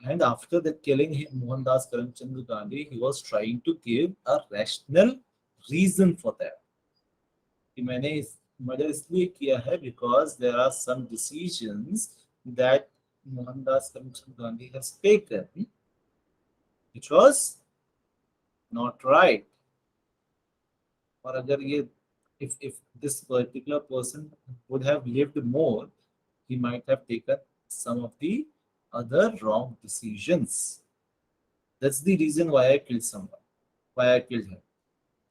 and after the killing Mohandas Karamchand Gandhi, he was trying to give a rational reason for that. कि मैंने इस मर्डर इसलिए किया है because there are some decisions that Mohandas Karamchand Gandhi has taken which was not right. और अगर ये if this particular person would have lived more, he might have taken some of the other wrong decisions. That's the reason why I killed someone, why I killed him.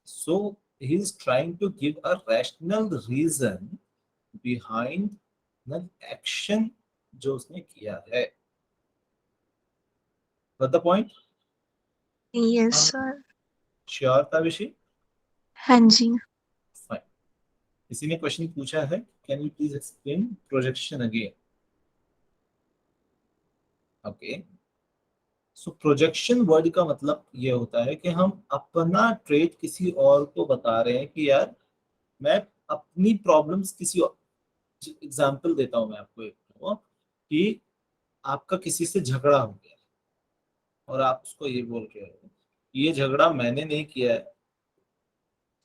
So he's trying to give a rational reason behind the action जो उसने किया है. Got the point? Yes sir. Sure था विषय? हाँ जी. Fine. किसी ने क्वेश्चन पूछा है, can you please explain projection again? Okay. So projection word का मतलब ये होता है कि हम अपना ट्रेट किसी और को बता रहे हैं कि यार मैं अपनी प्रॉब्लम्स किसी और, एग्जांपल देता हूं मैं आपको एक, कि आपका किसी से झगड़ा हो गया और आप उसको ये बोल रहे हो ये झगड़ा मैंने नहीं किया है,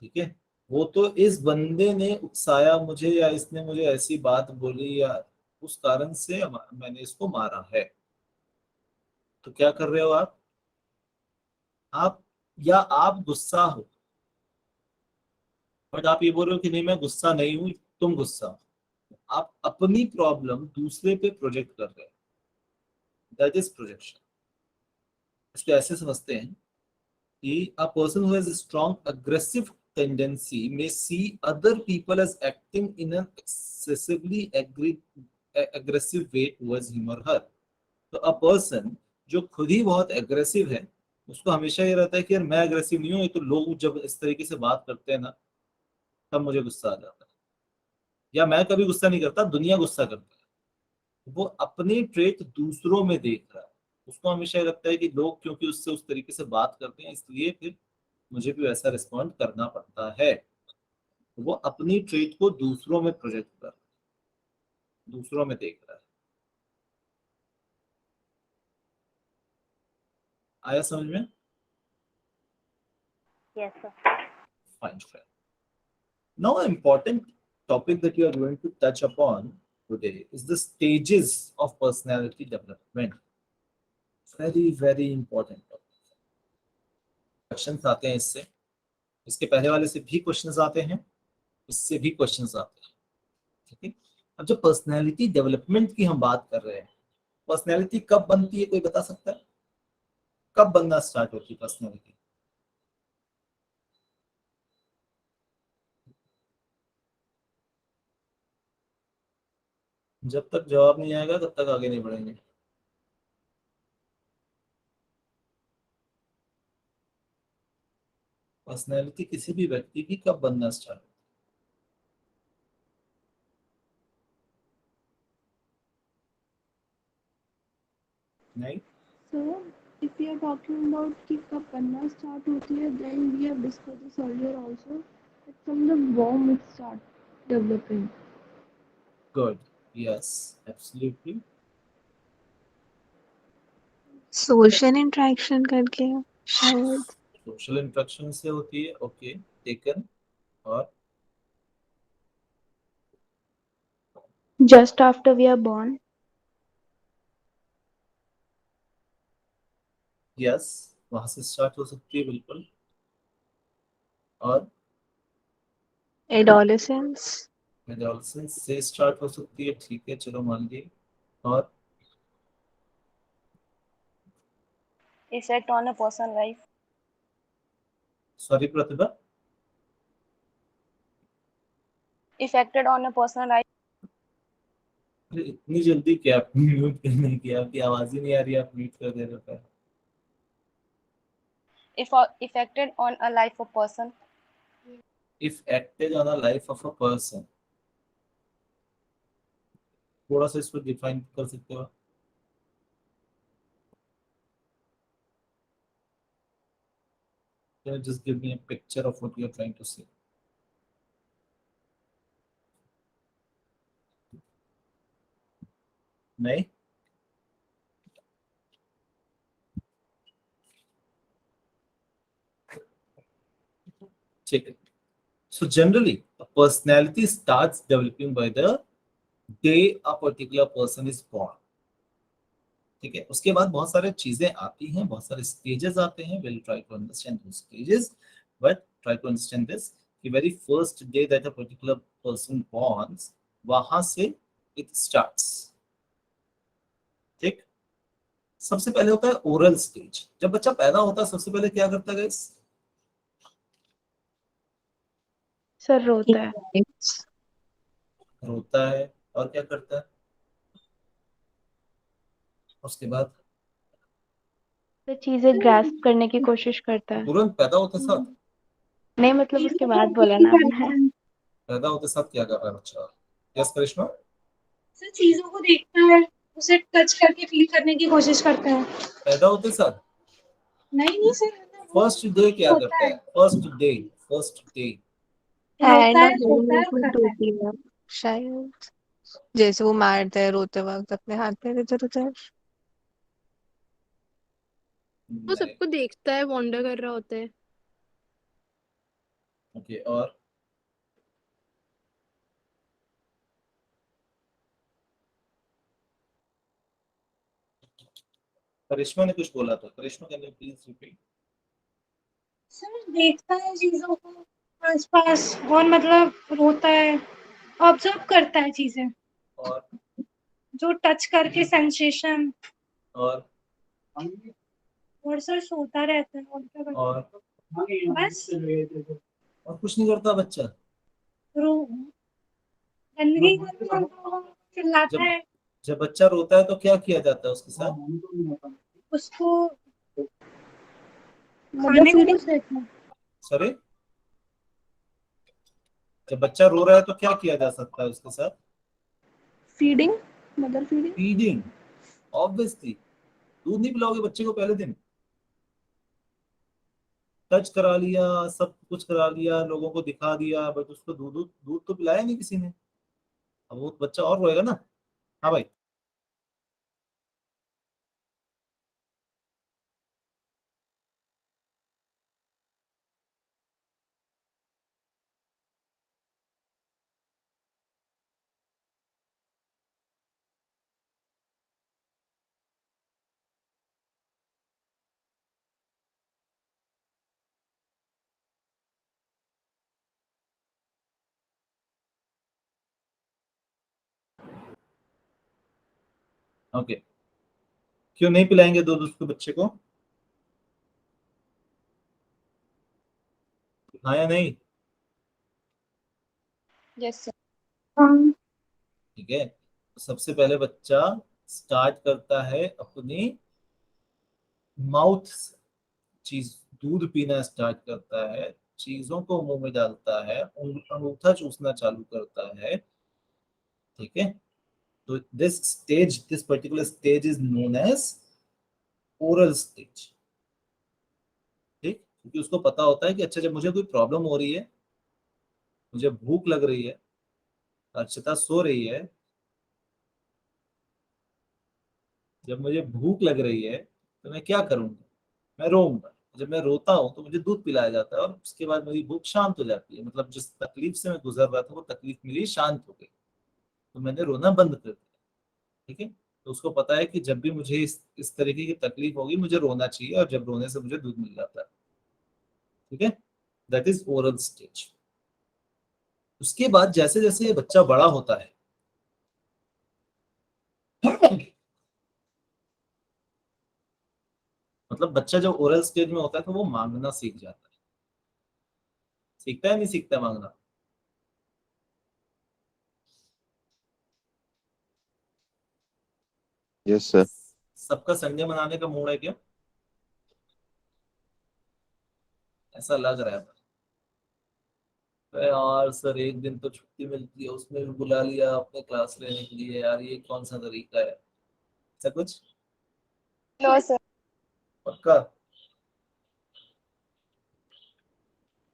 ठीक है, वो तो इस बंदे ने उकसाया मुझे, या इसने मुझे ऐसी बात बोली, या उस कारण से मैंने इसको मारा है. तो क्या कर रहे हो आप या आप गुस्सा हो, बट आप ये बोल रहे हो कि नहीं मैं गुस्सा नहीं हूं, तुम गुस्सा हो. आप अपनी प्रॉब्लम दूसरे पे प्रोजेक्ट कर रहे हैं, दैट इज प्रोजेक्शन. इसको ऐसे समझते हैं कि a person who has a strong aggressive tendency may see other people as acting in an excessively aggressive way towards him or her. तो a person जो खुद ही बहुत एग्रेसिव है, उसको हमेशा ये रहता है कि यार मैं एग्रेसिव नहीं हूँ, ये तो लोग जब इस तरीके से बात करते हैं ना तब मुझे गुस्सा आ जाता है, या मैं कभी गुस्सा नहीं करता, दुनिया गुस्सा करता है. वो अपनी ट्रेट दूसरों में देख रहा है, उसको हमेशा ये लगता है कि लोग क्योंकि उससे उस तरीके से बात करते हैं इसलिए फिर मुझे भी वैसा रिस्पॉन्ड करना पड़ता है. वो अपनी ट्रेट को दूसरों में प्रोजेक्ट कर रहा है, दूसरों में देख रहा है. आया समझ में? Yes, sir. Fine, fine. Now, an important topic that you are going to touch upon today is the stages of personality development. Very, very important topic. Questions आते हैं इससे, इसके पहले वाले से भी क्वेश्चंस आते हैं, इससे भी क्वेश्चंस आते हैं। ठीक है, अब जो पर्सनैलिटी डेवलपमेंट की हम बात कर रहे हैं, पर्सनैलिटी कब बनती है, कोई बता सकता है? कब बनना स्टार्ट होती है पर्सनैलिटी? जब तक जवाब नहीं आएगा तब तक आगे नहीं बढ़ेंगे। पर्सनैलिटी किसी भी व्यक्ति की कब बनना स्टार्ट? नहीं, So, if we are talking about कि कब बनना start होती है, then we have discussed this earlier also. That from the womb it start developing. Good, yes, absolutely. Social interaction करके शायद। सोशल इंटरेक्शन से होती है, ओके, टेकन। और Just after we are born. Yes, वहां से स्टार्ट हो सकती है, बिल्कुल। और एडोलेसेंस। एडोलसेंस से स्टार्ट हो सकती है, ठीक है, चलो मान लिए। और Effect on a person's life. Sorry Pratibha, Affected on a person's life. अरे इतनी जल्दी क्या म्यूट करने की? आपकी आवाज ही नहीं आ रही, आप म्यूट कर दे रहे हो। If affected on a life of person. If acted on the life of a person, थोड़ा सा इसको डिफाइन कर सकते हो? Can you just give me a picture of what you're trying to say? नहीं, ठीक है। So generally, a personality starts developing by the day a particular person is born. ठीक है, उसके बाद बहुत सारे चीजें आती हैं, बहुत सारे स्टेजेस आते हैं। Will try to understand those stages, but try to understand this कि very first day that a particular person borns, वहां से इट स्टार्ट्स। ठीक, सबसे पहले होता है ओरल स्टेज। जब बच्चा पैदा होता है सबसे पहले क्या करता है गाइस? सर रोता है। रोता है। और क्या करता है उसके बाद? तो चीजें ग्रास्प करने की कोशिश करता है। तुरंत पैदा होते साथ? नहीं मतलब उसके बाद बोला ना आपने। पैदा होते साथ क्या कर रहा है बच्चा? यस करिश्मा? सर चीजों को देखता है, उसे टच करके फील करने की कोशिश करता है। पैदा होते साथ नहीं नहीं सर, फर्स्ट डे क्या होता करता है? है, फर्स्ट डे रोता हैंड है, और सोता है, मूवमेंट खाता है। होती है शायद, जैसे वो मारता है रोते वक्त अपने हाथ पैर इधर उधर। वो सबको देखता है, वॉन्डर कर रहा होता है। ओके, और करिश्मा ने कुछ बोला था। Karishma, can you please repeat? Sir देखता है चीजों को आसपास और मतलब रोता है, ऑब्जर्व करता है चीजें, और जो टच करके सेंसेशन। और और सर सोता रहता है और क्या करता और है? बस और कुछ नहीं करता बच्चा? रो गंदगी करता है, चिल्लाता जब है, जब बच्चा रोता है तो क्या किया जाता है उसके साथ? उसको मतलब खाने को फीडिंग। कुछ देता है। सॉरी, जब बच्चा रो रहा है तो क्या किया जा सकता है उसके साथ? Feeding, mother feeding. Feeding, obviously. दूध नहीं पिलाओगे बच्चे को पहले दिन? टच करा लिया, सब कुछ करा लिया, लोगों को दिखा दिया, बट उसको दूध दूध दूध तो पिलाया नहीं किसी ने। अब वो बच्चा और रोएगा ना। हाँ भाई। ओके, क्यों नहीं पिलाएंगे दूध उसको बच्चे को? हाँ या नहीं? Yes, sir. हाँ ठीक है, तो सबसे पहले बच्चा स्टार्ट करता है अपनी माउथ से, चीज दूध पीना स्टार्ट करता है, चीजों को मुंह में डालता है, अंगूठा चूसना चालू करता है। ठीक है, तो this particular stage is known as oral stage. ठीक, क्योंकि उसको पता होता है कि अच्छा जब मुझे कोई प्रॉब्लम हो रही है, मुझे भूख लग रही है, अर्चिता सो रही है, जब मुझे भूख लग रही है तो मैं क्या करूंगा? मैं रोऊंगा। जब मैं रोता हूँ तो मुझे दूध पिलाया जाता है और उसके बाद मेरी भूख शांत हो जाती है, मतलब जिस तकलीफ से मैं गुजर रहा था वो तकलीफ मेरी शांत हो गई, तो मैंने रोना बंद कर दिया। ठीक है, तो उसको पता है कि जब भी मुझे इस तरीके की तकलीफ होगी मुझे रोना चाहिए, और जब रोने से मुझे दूध मिल जाता है। ठीक है, दैट इज ओरल स्टेज। उसके बाद जैसे जैसे ये बच्चा बड़ा होता है मतलब बच्चा जब ओरल स्टेज में होता है तो वो मांगना सीख जाता है। सीखता है नहीं सीखता है मांगना? Yes sir. सबका संडे मनाने का मूड है क्या? ऐसा लग रहा है। अरे यार सर, एक दिन तो छुट्टी मिलती है उसमें भी बुला लिया अपने क्लास लेने के लिए, यार ये कौन सा तरीका है? ऐसा कुछ No, sir. पक्का?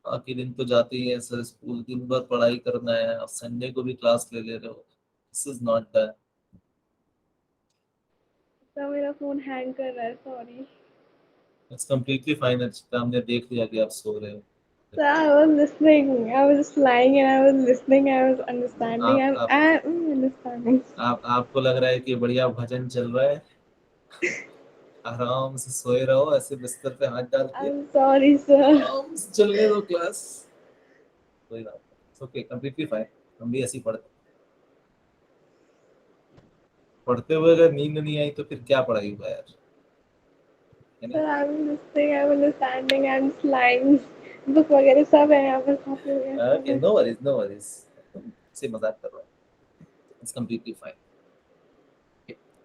बाकी दिन तो जाते ही है सर, स्कूल दिन भर पढ़ाई करना है, और संडे को भी क्लास ले ले रहे हो, this is not done. Sir मेरा फोन हैंग कर रहा है, sorry. It's completely fine Archita, हमने देख लिया कि आप सो रहे हो। Sir, I was listening. I was just lying and I was listening. I was understanding. आप आप I'm understanding. आपको लग रहा है कि बढ़िया भजन चल रहा है, आराम से सोए रहो ऐसे बिस्तर पे हाथ डाल के, I'm sorry, sir. आराम से चलने दो क्लास, कोई बात नहीं, ओके, कम्प्लीटली फाइन। हम भी ऐसे ही पढ़ते हुए अगर नींद नहीं आई तो फिर क्या पढ़ाई हुआ यार, है ना? Sir, I'm listening. I'm understanding. I'm just lying. Book वगैरह सब है यहाँ पर, कॉपी वगैरह सब ओके, है. नो वरीज नो वरीज, तुम से मजाक कर रहा है, it's completely fine.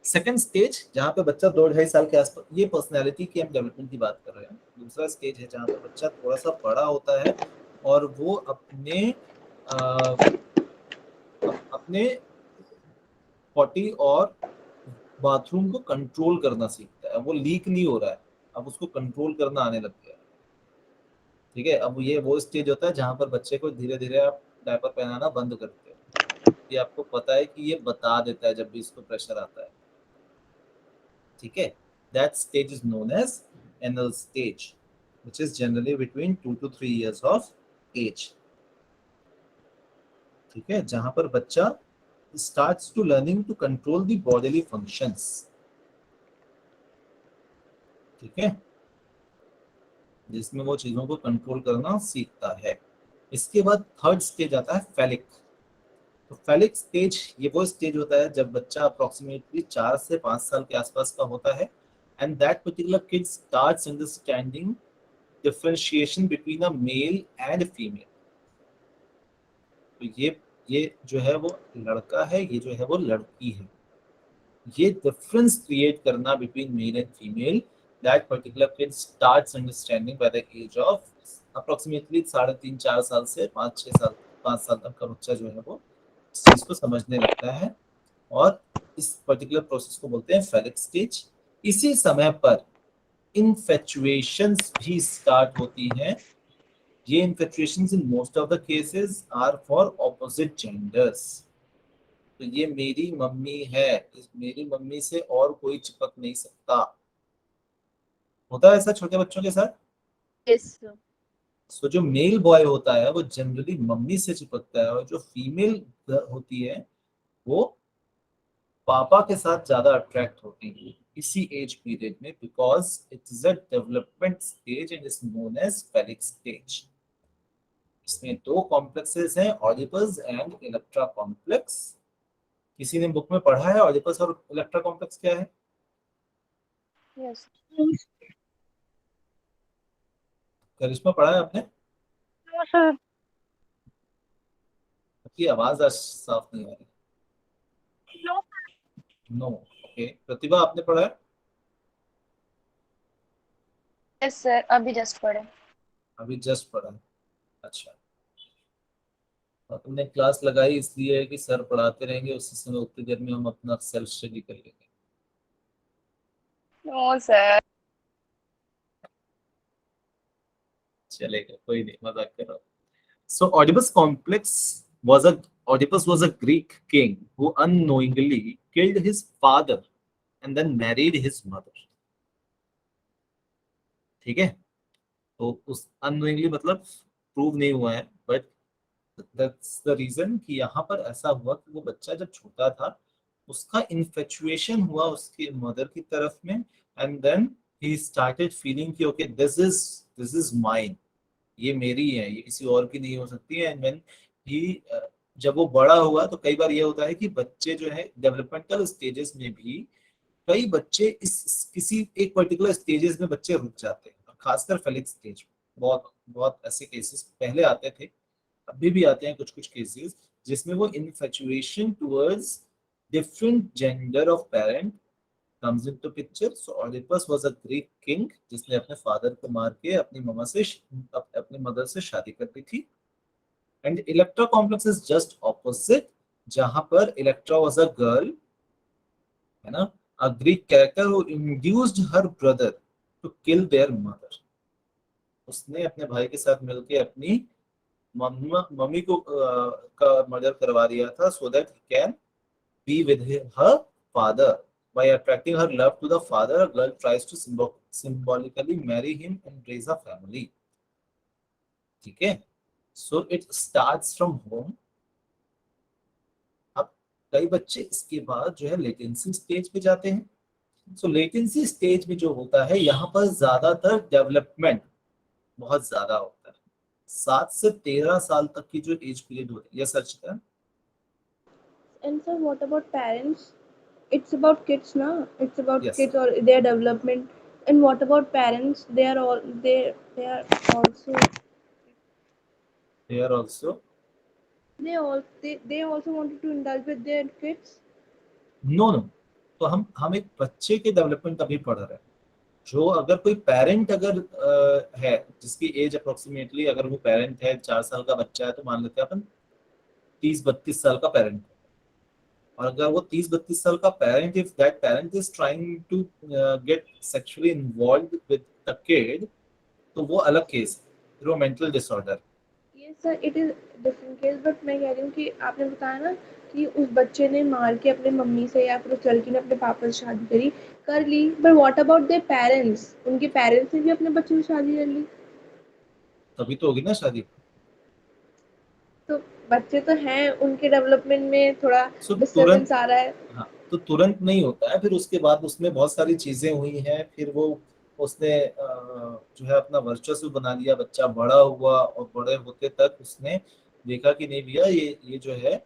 Second stage जहाँ पे बच्चा 2-2.5 साल के आसपास, ये पर्सनैलिटी की हम डेवलपमेंट की बात कर रहे हैं। दूसरा स्टेज है जहाँ पे बच्चा थोड़ा सा बड़ा होता है और वो अ, अपने पॉटी और बाथरूम को कंट्रोल करना सीखता है। वो लीक नहीं हो रहा है, अब उसको कंट्रोल करना आने लग गया है। ठीक है, अब ये वो स्टेज होता है जहाँ पर बच्चे को धीरे धीरे आप डायपर पहनाना बंद करते हो। ये आपको पता है कि ये बता देता है जब भी इसको प्रेशर आता है। ठीक है, that stage is known as anal stage, which is generally between 2 to 3 years of age। ठीक है, जहां पर बच्चा starts to learning to control the bodily functions। ठीक है, जिसमें वो चीजों को कंट्रोल करना सीखता है। इसके बाद थर्ड स्टेज आता है फेलिक। तो फेलिक स्टेज ये वो स्टेज होता है जब बच्चा अप्रोक्सीमेटली 4 से 5 साल के आसपास का होता है, and that particular kid starts understanding differentiation between a mail and female. तो ये जो है वो लड़का है, ये जो है वो लड़की है। ये डिफरेंस क्रिएट करना between male and female, that particular kid starts understanding by the age of approximately 3.5-4 साल से 5-6 साल 5 साल तक का बच्चा जो है वो इस चीज को समझने लगता है, और इस पर्टिकुलर प्रोसेस को बोलते हैं फेलिक स्टेज। इसी समय पर इनफैचुएशंस भी स्टार्ट होती हैं। ये infatuations in most of the cases are for opposite genders. तो ये मेरी मम्मी है, मेरी मम्मी से और कोई चिपक नहीं सकता। होता है ऐसा छोटे बच्चों के साथ। Yes sir. सो जो मेल बॉय होता है वो जनरली मम्मी से चिपकता है, और जो फीमेल होती है वो पापा के साथ ज्यादा अट्रैक्ट होती है इसी एज पीरियड में, because it is a development stage and is known as phallic stage. इसमें 2 कॉम्प्लेक्सेस हैं, ऑडिपस एंड इलेक्ट्रा कॉम्प्लेक्स। किसी ने बुक में पढ़ा है ऑडिपस और इलेक्ट्रा कॉम्प्लेक्स क्या है? यस करिश्मा पढ़ा है आपने? नो सर आपकी आवाज आज साफ नहीं आ रही। No no. ओके, प्रतिभा आपने पढ़ा है? यस सर अभी जस्ट पढ़े अभी जस्ट पढ़ा है। अच्छा, और तुमने क्लास लगाई इसलिए है कि सर पढ़ाते रहेंगे, उसी समय उतनी देर में हम अपना सेल्फ स्टडी कर लेंगे। नो सर चलेगा, कोई नहीं, मजाक कर रहा हूँ। So Oedipus complex Oedipus was a Greek king who unknowingly killed his father and then married his mother. ठीक है, तो उस unknowingly मतलब प्रूव नहीं हुआ है, बट दैट्स द रीजन कि यहाँ पर ऐसा हुआ कि वो बच्चा जब छोटा था उसका इन्फेचुएशन हुआ उसकी मदर की तरफ में, and then he started feeling कि ओके दिस इज माइन, ये मेरी है, ये किसी और की नहीं हो सकती है। एंड व्हेन ही जब वो बड़ा हुआ तो कई बार ये होता है कि बच्चे जो है डेवलपमेंटल स्टेजेस में भी कई बच्चे इस किसी एक पर्टिकुलर स्टेजेस में बच्चे रुक जाते हैं, खासकर फेलिक स्टेज में बहुत बहुत ऐसे केसेस पहले आते थे, अभी भी आते हैं कुछ कुछ केसेस जिसमें वो infatuation towards different gender of parent comes into picture. So Oedipus was a Greek king जिसने अपने फादर को मार के अपनी ममा से अपनी मदर से शादी कर दी थी। And Electra complex is just opposite, जहां पर Electra was a girl, है ना, a Greek character who induced her brother to kill their mother. उसने अपने भाई के साथ मिलके अपनी मम्मी को का मर्डर करवा दिया था so that he can be with her father. By attracting her love to the father, a girl tries to symbolically marry him and raise a family. ठीक है, so it starts from home. अब कई बच्चे इसके बाद जो है लेटेंसी स्टेज पे जाते हैं। so लेटेंसी स्टेज में जो होता है यहाँ पर ज्यादातर डेवलपमेंट बहुत ज्यादा होता है, 7 से 13 साल तक की जो एज पीरियड होती है। Yes Archita? And sir, what about parents? It's about kids, na? It's about Yes. kids or their development. And what about parents? They are also They are also they also wanted to indulge with their kids. No no, तो हम एक बच्चे के डेवलपमेंट अभी पढ़ रहे हैं। जो अगर कोई पेरेंट अगर है जिसकी एज अप्रोक्सीमेटली, अगर वो पेरेंट है 4 साल का बच्चा है तो मान लेते हैं अपन 30-32 साल का पेरेंट, और अगर वो 30-32 साल का parent, if that parent is trying to get sexually involved with the kid, तो वो अलग केस है, फिर वो mental disorder. Yes sir, it is different case, but मैं कह रही हूँ कि आपने बताया ना कि उस बच्चे ने मार के अपने मम्मी से या फिर उस लड़की ने अपने पापा से शादी करी कर ली, but what about their parents? उनके पेरेंट्स ने भी अपने बच्चे से शादी कर ली, तभी तो होगी ना शादी। तो बच्चे तो हैं, उनके डेवलपमेंट में थोड़ा So, डिस्टर्बेंस आ रहा है। हाँ, तो तुरंत नहीं होता है, फिर उसके बाद उसमें बहुत सारी चीजें हुई हैं, फिर वो उसने जो है अपना वर्चस्व बना लिया, बच्चा बड़ा हुआ और बड़े होते तक उसने देखा कि नहीं भैया ये जो है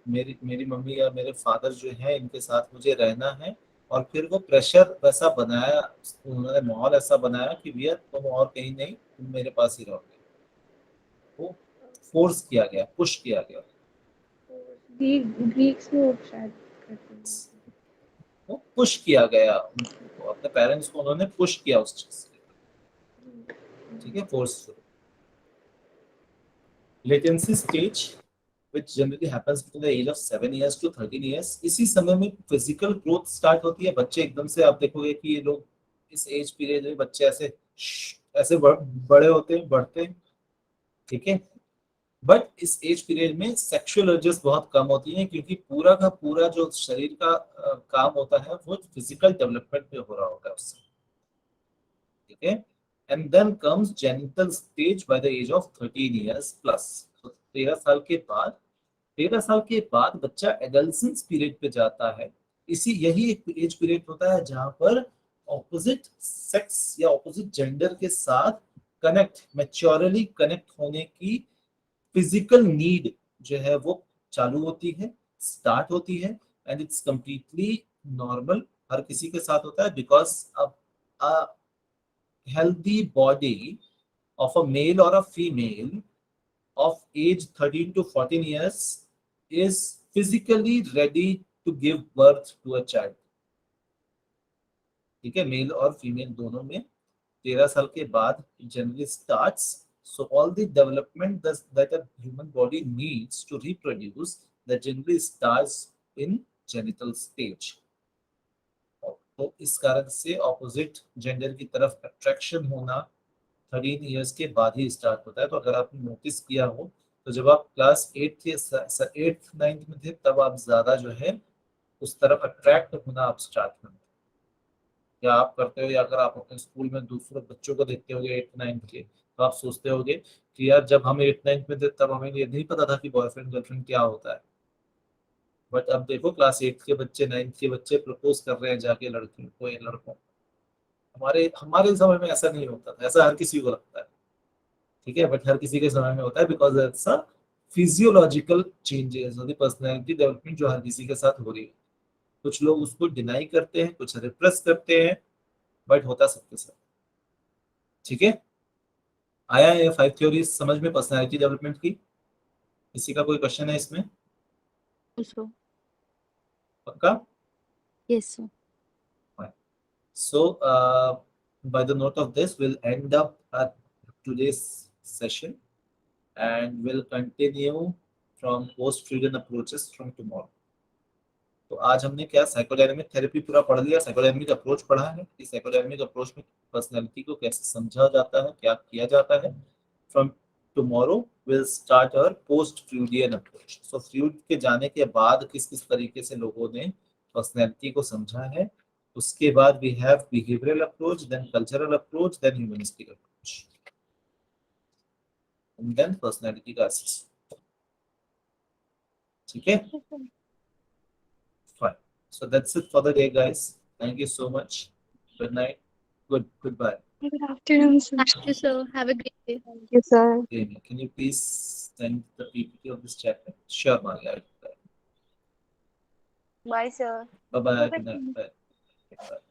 मेरी मम्मी या मेरे फादर जो है इनके साथ मुझे रहना है, और फिर वो प्रेशर वैसा बनाया, उन्होंने माहौल ऐसा बनाया कि भैया तुम और कहीं नहीं, तुम मेरे पास ही रहोगे। वो फोर्स किया गया, पुश किया गया, ग्रीक्स में वो शायद करते हैं। वो पुश किया गया उनको, अपने पेरेंट्स को उन्होंने पुश किया उस चीज से, ठीक है, forceful. Latency stage which generally happens between the age of 7 years to 13 years, इसी समय में फिजिकल ग्रोथ स्टार्ट होती है। बच्चे एकदम से, आप देखोगे कि ये लोग इस एज पीरियड में बच्चे ऐसे ऐसे बड़े होते हैं, बढ़ते हैं, ठीक है, बट इस एज पीरियड में सेक्सुअल अर्जेस बहुत कम होती हैं, क्योंकि पूरा का पूरा जो शरीर का काम होता है वो फिजिकल डेवलपमेंट में हो रहा होता है उससे, ठीक है। And then comes genital stage by the age of 13 years plus. 13 साल के बाद 13 साल के बाद बच्चा एडल्सेंस पीरियड पे जाता है। यही एक एज पीरियड होता है जहां पर ऑपोजिट सेक्स या ऑपोजिट जेंडर के साथ मैच्योरली कनेक्ट होने की फिजिकल नीड जो है वो चालू होती है, स्टार्ट होती है। एंड इट्स कंप्लीटली नॉर्मल, हर किसी के साथ होता है, बिकॉज अब healthy body of a male or a female of age 13 to 14 years is physically ready to give birth to a child. ठीक है, मेल और फीमेल दोनों में 13 साल के बाद generally starts. So all the development that a human body needs to reproduce that generally starts in genital stage. तो इस कारण से ऑपोजिट जेंडर की तरफ अट्रैक्शन होना 13 इयर्स के बाद ही स्टार्ट होता है. तो अगर आपने नोटिस किया हो तो जब आप क्लास 8th 9th में थे तब आप ज्यादा जो है उस तरफ अट्रैक्ट होना आप स्टार्ट करते, या आप करते हो, या अगर आप अपने स्कूल में दूसरे बच्चों को देखते होगे 8th 9th के, तो आप सोचते होगे कि यार जब हम 8th 9th में थे तब हमें ये नहीं पता था कि बॉयफ्रेंड गर्लफ्रेंड क्या होता है. बट अब देखो क्लास 8 के बच्चे 9th के बच्चे प्रपोज कर रहे हैं जाके लड़कियों को या लड़कों को. हमारे समय में ऐसा नहीं होता था, ऐसा हर किसी को लगता है, ठीक है, बट हर किसी के समय में होता है because it's a physiological changes of the personality development जो हर किसी के साथ हो रही है. कुछ लोग उसको डिनाई करते हैं, कुछ रिप्रेस करते हैं, बट होता सबके साथ. ठीक है, आया ये 5 थ्योरीज समझ में पर्सनालिटी डेवलपमेंट की? किसी का कोई क्वेश्चन है इसमें? सो पक्का? Yes sir. So, by the note of this, we'll end up at today's session and we'll continue from post-Freudian approaches from tomorrow. तो आज हमने क्या साइकोडायनामिक थेरेपी पूरा पढ़ लिया, साइकोडायनामिक अप्रोच पढ़ा है. इस साइकोडायनामिक अप्रोच में पर्सनैलिटी को कैसे समझा जाता है, क्या किया जाता है. From tomorrow will start our post Freudian approach. So Freud के जाने के बाद किस किस तरीके से लोगों ने पर्सनैलिटी को समझा है, उसके बाद we have behavioural approach, then cultural approach, then humanistic approach, and then personality का असेसमेंट. ठीक है, fine. So that's it for the day, guys. Thank you so much. Good night. Goodbye. Good afternoon, sir. Thank you sir. Have a great day. Thank you, sir. Amy, can you please send the PPT of this chapter? Sure, Maria. Bye, sir. Bye bye. Bye-bye. Good night. Bye. Bye.